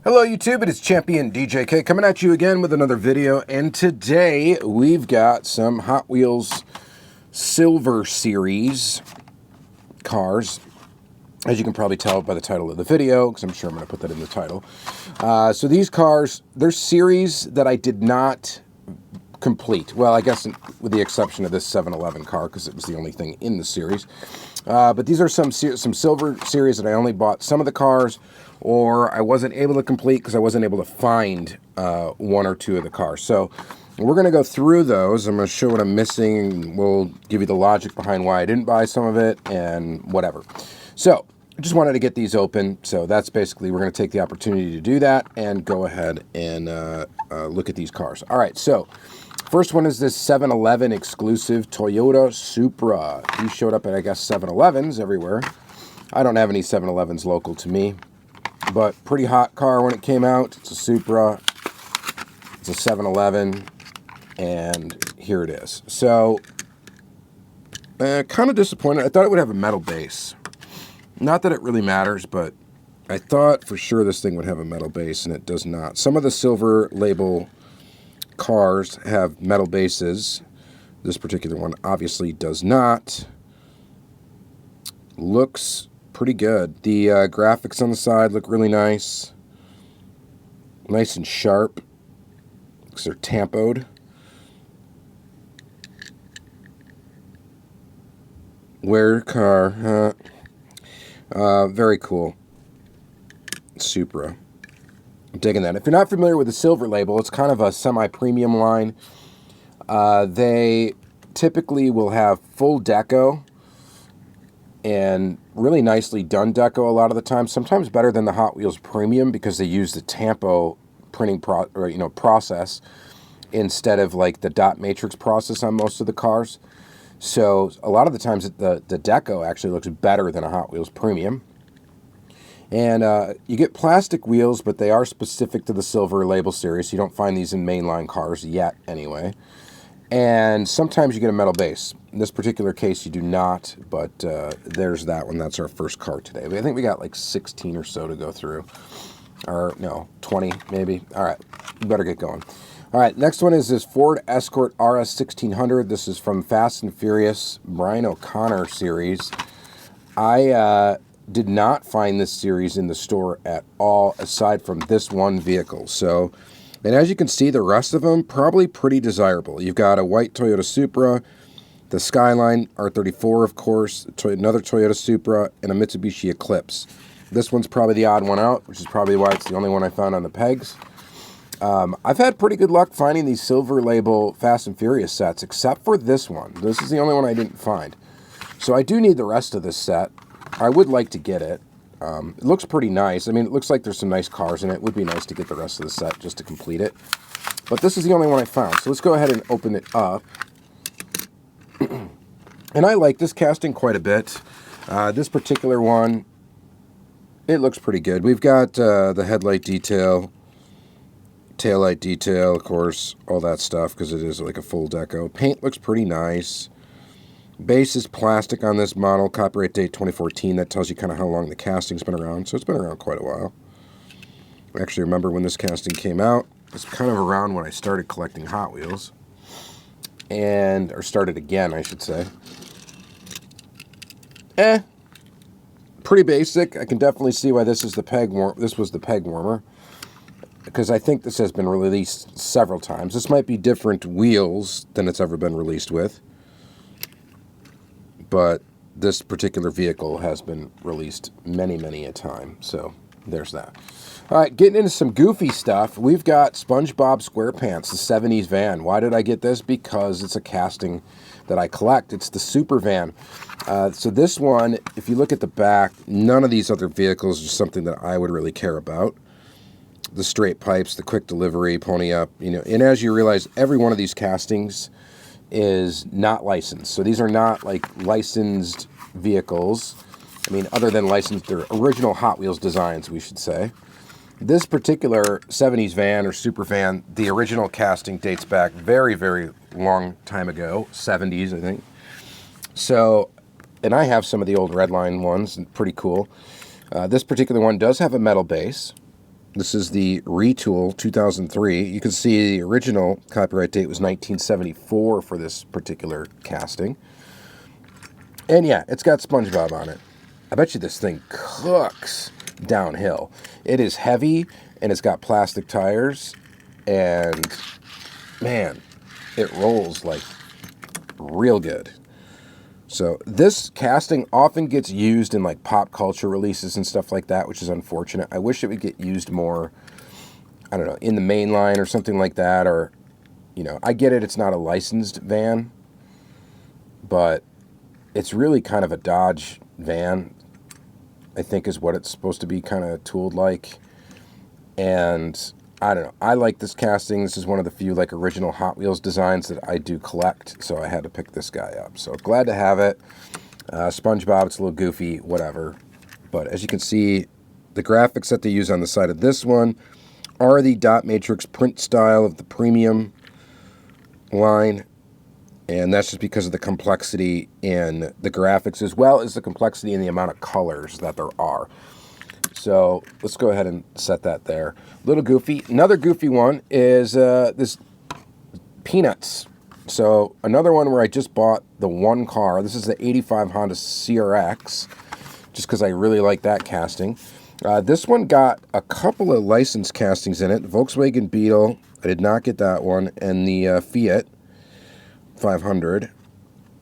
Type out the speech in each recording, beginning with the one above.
Hello YouTube, it is Championdjk coming at you again with another video, and today we've got some Hot Wheels Silver Series cars, as you can probably tell by the title of the video, because I'm sure I'm going to put that in the title. So these cars, they're series that I did not complete. Well, I guess with the exception of this 711 car, because it was the only thing in the series. But these are some silver series that I only bought some of the cars, or I wasn't able to complete because I wasn't able to find one or two of the cars. So we're going to go through those. I'm going to show what I'm missing. We'll give you the logic behind why I didn't buy some of it and whatever. So I just wanted to get these open. So that's basically, we're going to take the opportunity to do that and go ahead and look at these cars. All right, so first one is this 7-Eleven exclusive Toyota Supra. These showed up at, I guess, 7-Elevens everywhere. I don't have any 7-Elevens local to me, but pretty hot car when it came out. It's a Supra. It's a 7-Eleven, and here it is. So, kind of disappointed. I thought it would have a metal base. Not that it really matters, but I thought for sure this thing would have a metal base, and it does not. Some of the silver label cars have metal bases. This particular one obviously does not. Looks pretty good. The graphics on the side look really nice. Nice and sharp, because they're tampoed. Wear car, very cool. Supra. I'm digging that. If you're not familiar with the silver label, it's kind of a semi-premium line. They typically will have full deco and really nicely done deco a lot of the time. Sometimes better than the Hot Wheels Premium, because they use the tampo printing process instead of like the dot matrix process on most of the cars. So a lot of the times the deco actually looks better than a Hot Wheels Premium. And you get plastic wheels, but they are specific to the silver label series. You don't find these in mainline cars yet, anyway. And sometimes you get a metal base. In this particular case, you do not, but there's that one. That's our first car today. I think we got like 16 or so to go through. Or, no, 20 maybe. All right, we better get going. All right, next one is this Ford Escort RS 1600. This is from Fast and Furious Brian O'Connor series. I did not find this series in the store at all, aside from this one vehicle. So, and as you can see, the rest of them probably pretty desirable. You've got a white Toyota Supra, the Skyline R34, of course, another Toyota Supra, and a Mitsubishi Eclipse. This one's probably the odd one out, which is probably why it's the only one I found on the pegs. I've had pretty good luck finding these silver label Fast and Furious sets, except for this one. This is the only one I didn't find. So I do need the rest of this set. I would like to get it. It looks pretty nice. I mean, it looks like there's some nice cars in it. It would be nice to get the rest of the set just to complete it. But this is the only one I found. So let's go ahead and open it up. And I like this casting quite a bit. This particular one, it looks pretty good. We've got the headlight detail, taillight detail, of course, all that stuff, because it is like a full deco. Paint looks pretty nice. Base is plastic on this model, copyright date 2014. That tells you kind of how long the casting's been around. So it's been around quite a while. I actually remember when this casting came out. It's kind of around when I started collecting Hot Wheels. Or started again, I should say. Pretty basic. I can definitely see why this is the peg this was the peg warmer, because I think this has been released several times. This might be different wheels than it's ever been released with, but this particular vehicle has been released many, many a time. So there's that. All right, getting into some goofy stuff. We've got Spongebob SquarePants, the 70s van. Why did I get this? Because it's a casting that I collect. It's the Super van. So this one, if you look at the back, none of these other vehicles are something that I would really care about. The straight pipes, the quick delivery, pony up, and as you realize, every one of these castings is not licensed. So these are not like licensed vehicles. I mean, other than licensed, they're original Hot Wheels designs, we should say. This particular 70s van or super van, the original casting dates back very, very long time ago, 70s, I think. So, and I have some of the old Redline ones, pretty cool. This particular one does have a metal base. This is the Retool 2003. You can see the original copyright date was 1974 for this particular casting. And yeah, it's got SpongeBob on it. I bet you this thing cooks downhill. It is heavy, and it's got plastic tires, and man, it rolls like real good. So this casting often gets used in like pop culture releases and stuff like that, which is unfortunate. I wish it would get used more, I don't know, in the main line or something like that. Or, you know, I get it, it's not a licensed van, but it's really kind of a Dodge van, I think is what it's supposed to be kind of tooled like. And I don't know, I like this casting. This is one of the few like original Hot Wheels designs that I do collect, so I had to pick this guy up. So glad to have it. SpongeBob, it's a little goofy, whatever. But as you can see, the graphics that they use on the side of this one are the dot matrix print style of the premium line. And that's just because of the complexity in the graphics, as well as the complexity in the amount of colors that there are. So let's go ahead and set that there. Little goofy. Another goofy one is this Peanuts. So another one where I just bought the one car. This is the 85 Honda CRX, just because I really like that casting. This one got a couple of license castings in it. Volkswagen Beetle, I did not get that one, and the Fiat 500.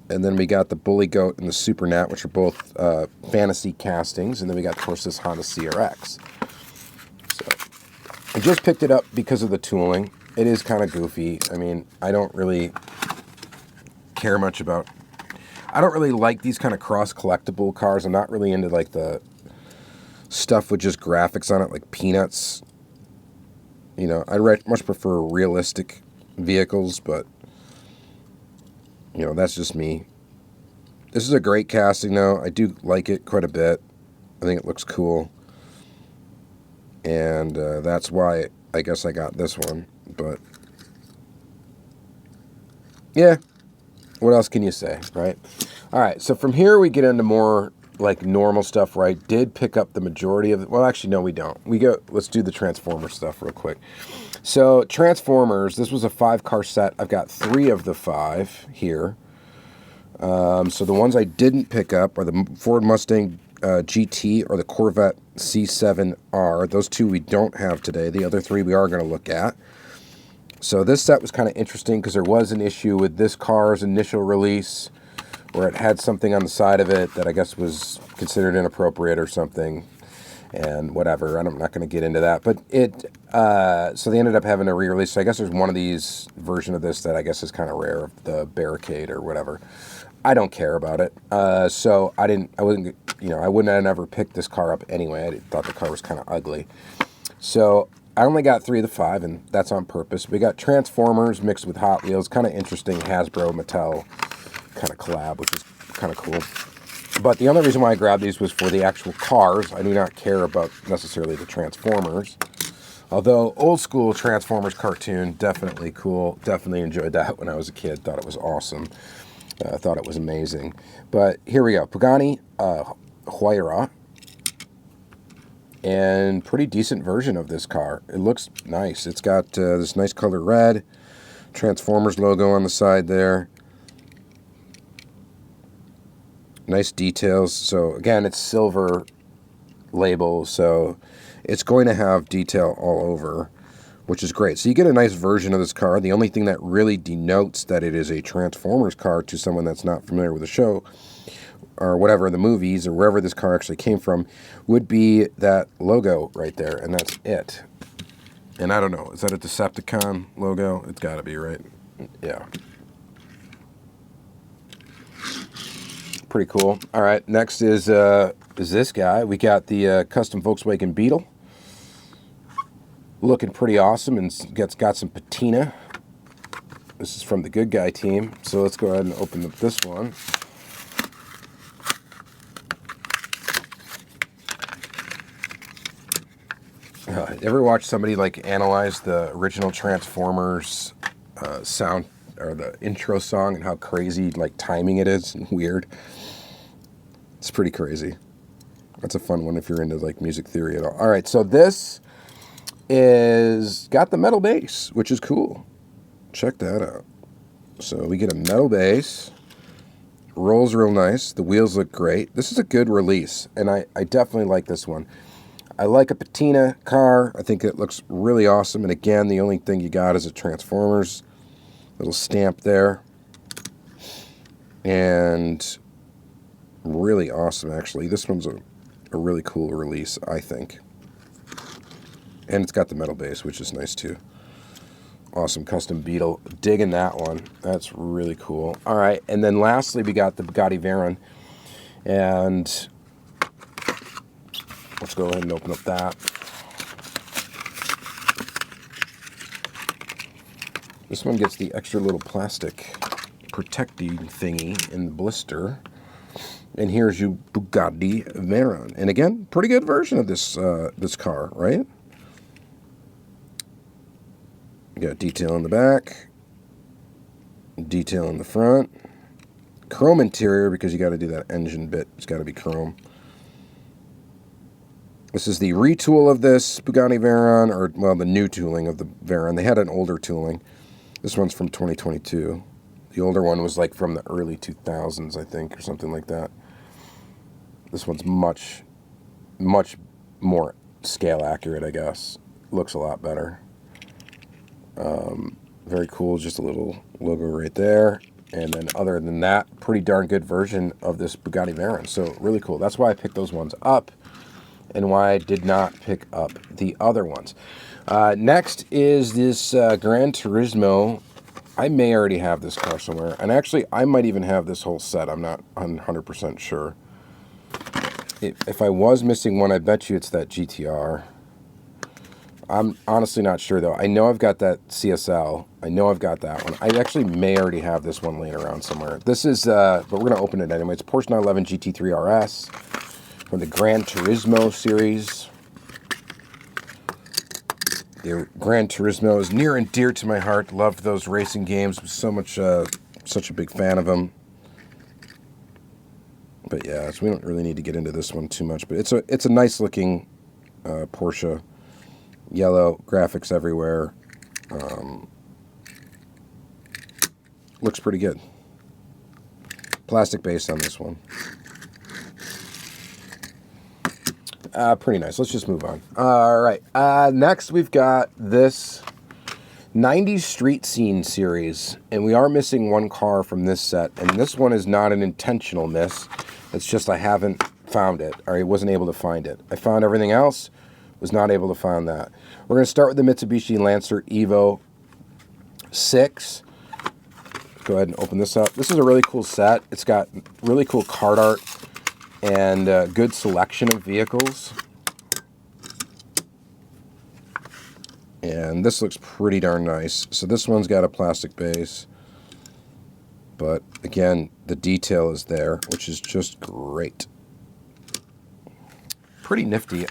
And then we got the Bully Goat and the Super Nat, which are both fantasy castings. And then we got, of course, this Honda CRX. So I just picked it up because of the tooling. It is kind of goofy. I mean, I don't really care much about... I don't really like these kind of cross-collectible cars. I'm not really into, like, the stuff with just graphics on it, like Peanuts. You know, I much prefer realistic vehicles, but... you know, that's just me. This is a great casting, though. I do like it quite a bit. I think it looks cool. And that's why I guess I got this one. But, yeah. What else can you say, right? All right, so from here we get into more, like, normal stuff where I did pick up the majority of it. Well, actually, no, we don't. Let's do the Transformer stuff real quick. So, Transformers, this was a 5-car set. I've got 3 of the 5 here. So the ones I didn't pick up are the Ford Mustang GT or the Corvette C7R. Those 2 we don't have today. The other 3 we are going to look at. So this set was kind of interesting because there was an issue with this car's initial release where it had something on the side of it that I guess was considered inappropriate or something. And whatever, I'm not going to get into that. But so they ended up having a re-release. So I guess there's one of these version of this that I guess is kind of rare, the Barricade or whatever. I don't care about it. So I wouldn't have never picked this car up anyway. I thought the car was kind of ugly. So I only got 3 of the 5, and that's on purpose. We got Transformers mixed with Hot Wheels, kind of interesting Hasbro Mattel kind of collab, which is kind of cool. But the only reason why I grabbed these was for the actual cars. I do not care about necessarily the Transformers. Although old school Transformers cartoon, definitely cool. Definitely enjoyed that when I was a kid. Thought it was awesome. I thought it was amazing. But here we go. Pagani Huayra. And pretty decent version of this car. It looks nice. It's got this nice color red. Transformers logo on the side there. Nice details. So again, it's silver label, so it's going to have detail all over, which is great. So you get a nice version of this car. The only thing that really denotes that it is a Transformers car to someone that's not familiar with the show or whatever, the movies or wherever this car actually came from, would be that logo right there, and that's it. And I don't know, is that a Decepticon logo? It's got to be, right? Yeah. Pretty cool. All right, next is this guy. We got the custom Volkswagen Beetle. Looking pretty awesome and got some patina. This is from the Good Guy team. So let's go ahead and open up this one. Ever watch somebody like analyze the original Transformers sound or the intro song and how crazy like timing it is and weird? It's pretty crazy. That's a fun one if you're into like music theory at all. All right, so this is got the metal base, which is cool. Check that out. So we get a metal base. Rolls real nice. The wheels look great. This is a good release, and I definitely like this one. I like a patina car. I think it looks really awesome. And again, the only thing you got is a Transformers little stamp there. And really awesome, actually. This one's a really cool release, I think. And it's got the metal base, which is nice too. Awesome custom Beetle. Digging that one. That's really cool. All right, and then lastly, we got the Bugatti Veyron. And let's go ahead and open up that. This one gets the extra little plastic protecting thingy in the blister. And here's your Bugatti Veyron. And again, pretty good version of this this car, right? You got detail in the back, detail in the front, chrome interior because you got to do that engine bit. It's got to be chrome. This is the retool of this Bugatti Veyron, or well, the new tooling of the Veyron. They had an older tooling. This one's from 2022. The older one was like from the early 2000s, I think, or something like that. This one's much more scale accurate, I guess. Looks a lot better. Very cool, just a little logo right there. And then other than that, pretty darn good version of this Bugatti Veyron. So really cool. That's why I picked those ones up and why I did not pick up the other ones. Next is this Gran Turismo. I may already have this car somewhere. And actually, I might even have this whole set. I'm not 100% sure. If I was missing one, I bet you it's that GTR. I'm honestly not sure, though. I know I've got that CSL. I know I've got that one. I actually may already have this one laying around somewhere. This is, but we're going to open it anyway. It's Porsche 911 GT3 RS from the Gran Turismo series. The Gran Turismo is near and dear to my heart. Loved those racing games. Was so much, such a big fan of them. But yeah, so we don't really need to get into this one too much. But it's a nice looking Porsche. Yellow graphics everywhere. Looks pretty good. Plastic base on this one. Pretty nice. Let's just move on. All right. Next, we've got this 90s Street Scene series. And we are missing one car from this set. And this one is not an intentional miss. It's just I haven't found it. Or I wasn't able to find it. I found everything else. Was not able to find that. We're going to start with the Mitsubishi Lancer Evo 6. Go ahead and open this up. This is a really cool set. It's got really cool card art and a good selection of vehicles. And this looks pretty darn nice. So this one's got a plastic base. But again, the detail is there, which is just great. Pretty nifty.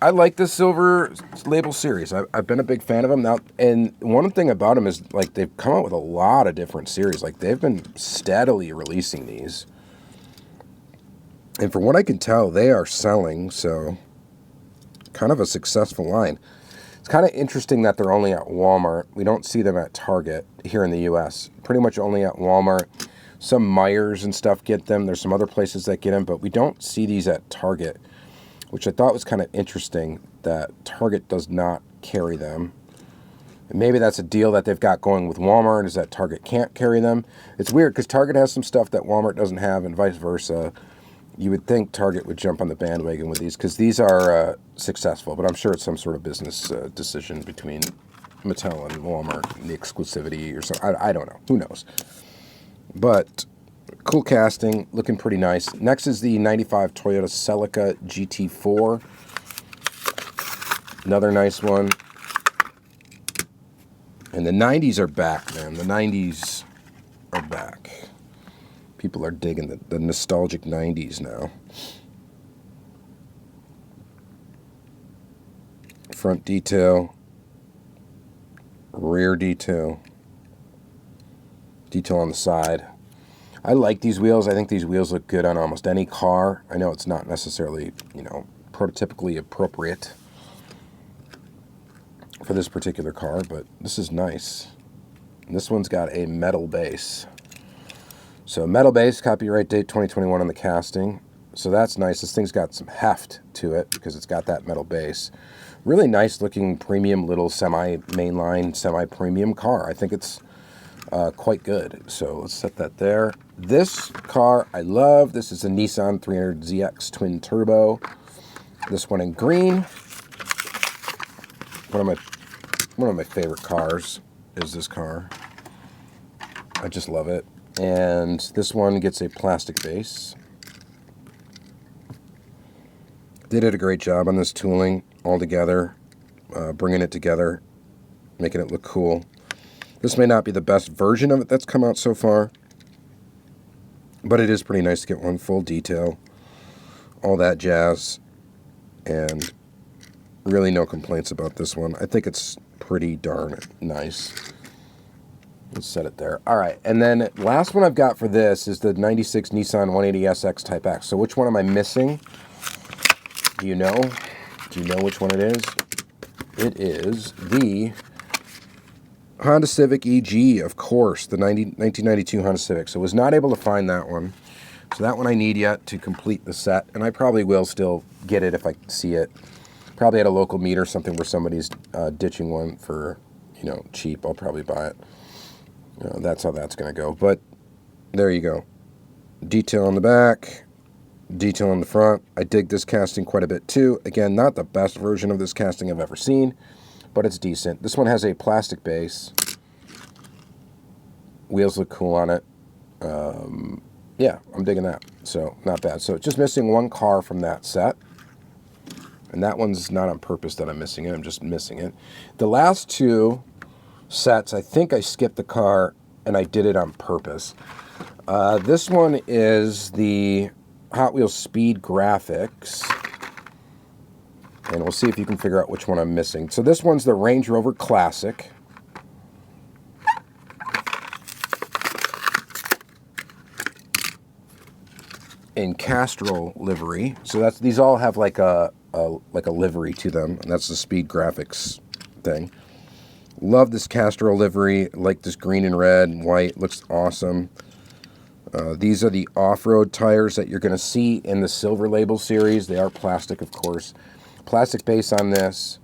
I like the Silver Label series. I've been a big fan of them now. And one thing about them is, like, they've come out with a lot of different series. Like, they've been steadily releasing these. And from what I can tell, they are selling, so kind of a successful line. It's kind of interesting that they're only at Walmart. We don't see them at Target here in the U.S. Pretty much only at Walmart. Some Myers and stuff get them. There's some other places that get them, but we don't see these at Target, which I thought was kind of interesting that Target does not carry them. And maybe that's a deal that they've got going with Walmart, is that Target can't carry them. It's weird because Target has some stuff that Walmart doesn't have and vice versa. You would think Target would jump on the bandwagon with these because these are successful, but I'm sure it's some sort of business decision between Mattel and Walmart and the exclusivity or something. I don't know. Who knows? But cool casting, looking pretty nice. Next is the 95 Toyota Celica GT4. Another nice one. And the 90s are back, man. The 90s are back. People are digging the nostalgic 90s now. Front detail. Rear detail. Detail on the side. I like these wheels. I think these wheels look good on almost any car. I know it's not necessarily, prototypically appropriate. for this particular car, but this is nice. And this one's got a metal base. So metal base, copyright date 2021 on the casting. So that's nice. This thing's got some heft to it because it's got that metal base. Really nice looking premium little semi-mainline, semi-premium car. I think it's quite good. So let's set that there. This car I love. This is a Nissan 300ZX twin turbo. This one in green. One of my favorite cars is this car. I just love it. And this one gets a plastic base. They did a great job on this tooling all together, bringing it together, making it look cool. This may not be the best version of it that's come out so far, but it is pretty nice to get one full detail, all that jazz, and really no complaints about this one. I think it's pretty darn nice. Let's set it there. All right, and then last one I've got for this is the 96 Nissan 180SX Type X. So which one am I missing? Do you know? Do you know which one it is? It is the Honda Civic EG, of course, the 1992 Honda Civic. So I was not able to find that one. So that one I need yet to complete the set, and I probably will still get it if I see it. Probably at a local meet or something where somebody's ditching one for, cheap. I'll probably buy it. That's how that's going to go. But there you go. Detail on the back, detail on the front. I dig this casting quite a bit too. Again, not the best version of this casting I've ever seen, but it's decent. This one has a plastic base. Wheels look cool on it. Yeah, I'm digging that. So, not bad. So, just missing one car from that set. And that one's not on purpose that I'm missing it. I'm just missing it. The last two sets, I think I skipped the car and I did it on purpose. This one is the Hot Wheels Speed Graphics. And we'll see if you can figure out which one I'm missing. So this one's the Range Rover Classic. In Castrol livery. So these all have like a livery to them, and that's the Speed Graphics thing. Love this Castrol livery. Like this green and red and white. Looks awesome. These are the off-road tires that you're going to see in the Silver Label series. They are plastic, of course. Plastic base on this.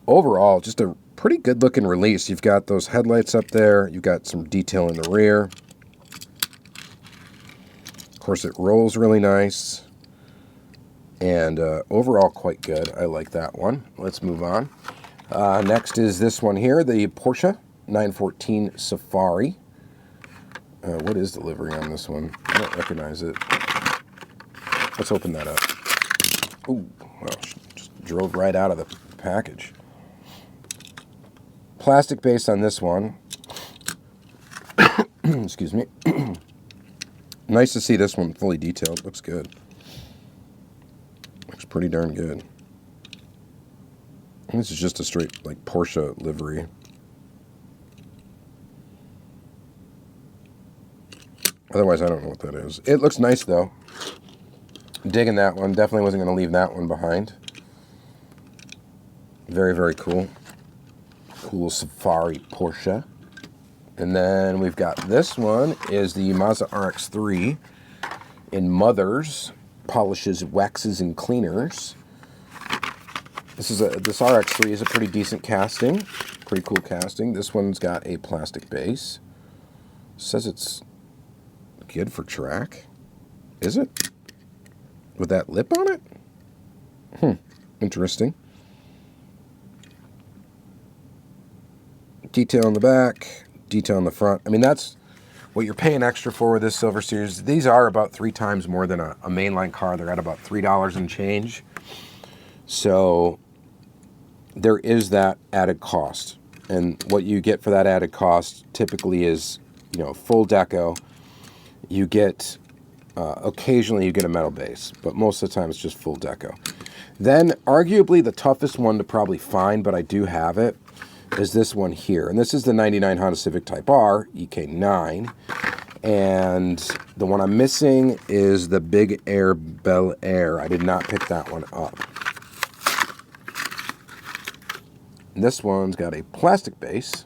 Overall, just a pretty good-looking release. You've got those headlights up there. You've got some detail in the rear. Of course, it rolls really nice. And overall, quite good. I like that one. Let's move on. Next is this one here, the Porsche 914 Safari. What is the livery on this one? I don't recognize it. Let's open that up. Ooh, well, just drove right out of the package. Plastic base on this one. Excuse me. Nice to see this one fully detailed. Looks good. Looks pretty darn good. And this is just a straight, like, Porsche livery. Otherwise, I don't know what that is. It looks nice, though. Digging that one. Definitely wasn't going to leave that one behind. Very, very cool. Cool Safari Porsche. And then we've got this one is the Mazda RX-3 in Mothers, polishes, waxes, and cleaners. This RX-3 is a pretty decent casting. Pretty cool casting. This one's got a plastic base. Says it's good for track. Is it? With that lip on it? Interesting. Detail on the back, detail on the front. I mean, that's what you're paying extra for with this Silver Series. These are about 3 times more than a mainline car. They're at about $3 and change. So there is that added cost. And what you get for that added cost typically is, full deco. You get, occasionally you get a metal base, but most of the time it's just full deco. Then, arguably the toughest one to probably find, but I do have it, is this one here. And this is the 99 Honda Civic Type R, EK9. And the one I'm missing is the Big Air Bel Air. I did not pick that one up. And this one's got a plastic base.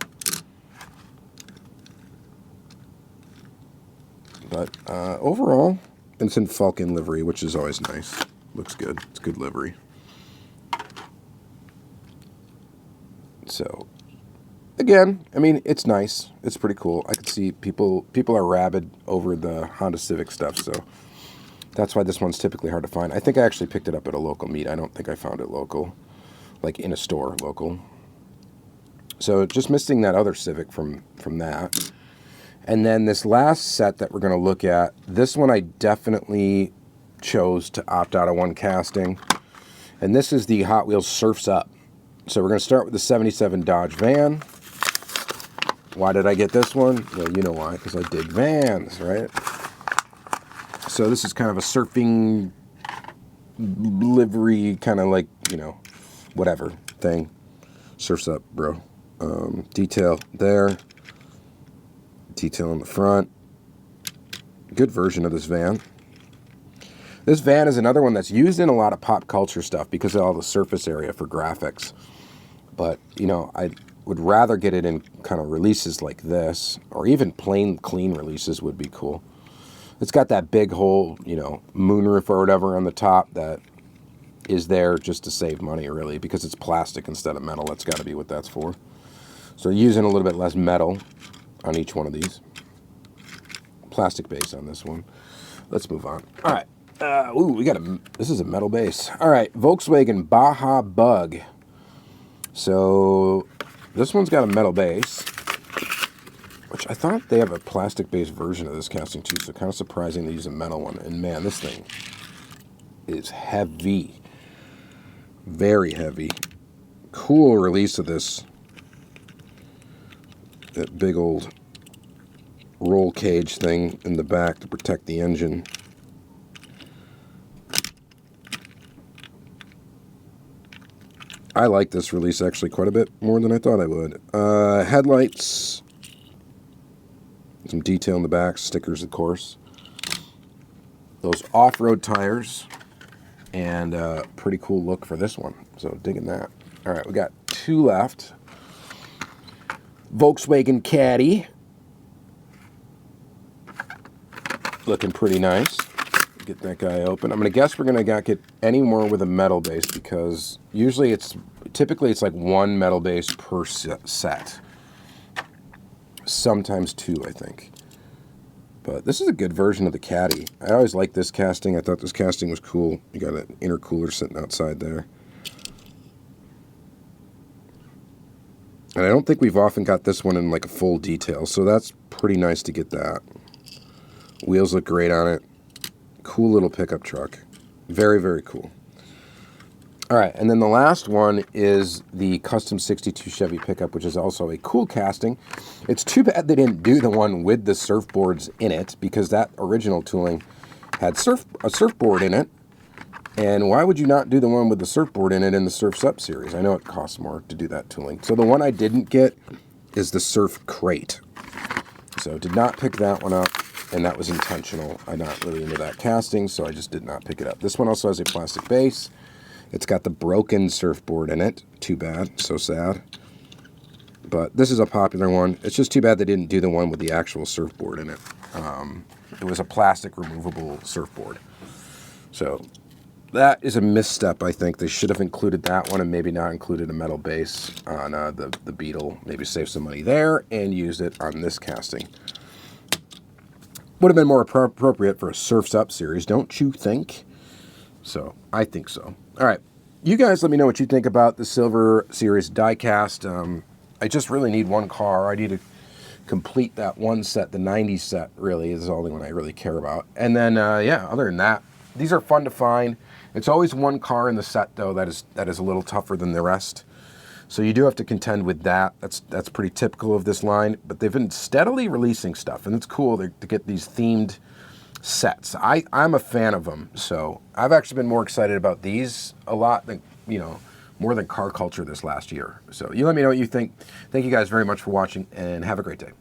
But overall, it's in Falcon livery, which is always nice. Looks good. It's good livery. So, again, I mean, it's nice. It's pretty cool. I could see people are rabid over the Honda Civic stuff, so that's why this one's typically hard to find. I think I actually picked it up at a local meet. I don't think I found it local, like in a store local. So just missing that other Civic from that. And then this last set that we're going to look at, this one I definitely chose to opt out of one casting. And this is the Hot Wheels Surfs Up. So we're going to start with the 77 Dodge van. Why did I get this one? Well, you know why, because I dig vans, right? So this is kind of a surfing livery, kind of like, you know, whatever thing. Surfs Up, bro. Detail there. Detail in the front. Good version of this van. This van is another one that's used in a lot of pop culture stuff because of all the surface area for graphics. But, you know, I would rather get it in kind of releases like this, or even plain, clean releases would be cool. It's got that big whole, you know, moonroof or whatever on the top that is there just to save money, really, because it's plastic instead of metal. That's got to be what that's for. So using a little bit less metal on each one of these. Plastic base on this one. Let's move on. All right. This is a metal base. All right, Volkswagen Baja Bug. So this one's got a metal base, which I thought they have a plastic based version of this casting too, so kind of surprising to use a metal one. And man, this thing is heavy. Very heavy. Cool release of this. That big old roll cage thing in the back to protect the engine. I like this release actually quite a bit more than I thought I would. Headlights. Some detail in the back. Stickers, of course. Those off-road tires. And pretty cool look for this one. So digging that. All right, we got two left. Volkswagen Caddy. Looking pretty nice. Get that guy open. I'm going to guess we're going to get any more with a metal base because usually typically it's like one metal base per set. Sometimes two, I think. But this is a good version of the Caddy. I always liked this casting. I thought this casting was cool. You got an intercooler sitting outside there. And I don't think we've often got this one in like a full detail, so that's pretty nice to get that. Wheels look great on it. Cool little pickup truck. Very, very cool. All right, and then the last one is the Custom 62 Chevy pickup, which is also a cool casting. It's too bad they didn't do the one with the surfboards in it, because that original tooling had a surfboard in it. And why would you not do the one with the surfboard in it in the Surfs Up series? I know it costs more to do that tooling. So the one I didn't get is the Surf Crate. So did not pick that one up, and that was intentional. I'm not really into that casting, so I just did not pick it up. This one also has a plastic base. It's got the broken surfboard in it. Too bad. So sad. But this is a popular one. It's just too bad they didn't do the one with the actual surfboard in it. It was a plastic removable surfboard. So that is a misstep, I think. They should have included that one and maybe not included a metal base on the Beetle. Maybe save some money there and use it on this casting. Would have been more appropriate for a Surfs Up series, don't you think? So, I think so. All right. You guys let me know what you think about the Silver Series diecast. I just really need one car. I need to complete that one set. The 90s set, really, is the only one I really care about. And then, yeah, other than that, these are fun to find. It's always one car in the set, though, that is a little tougher than the rest. So you do have to contend with that. That's pretty typical of this line. But they've been steadily releasing stuff, and it's cool to get these themed sets. I'm a fan of them, so I've actually been more excited about these a lot than, more than car culture this last year. So you let me know what you think. Thank you guys very much for watching, and have a great day.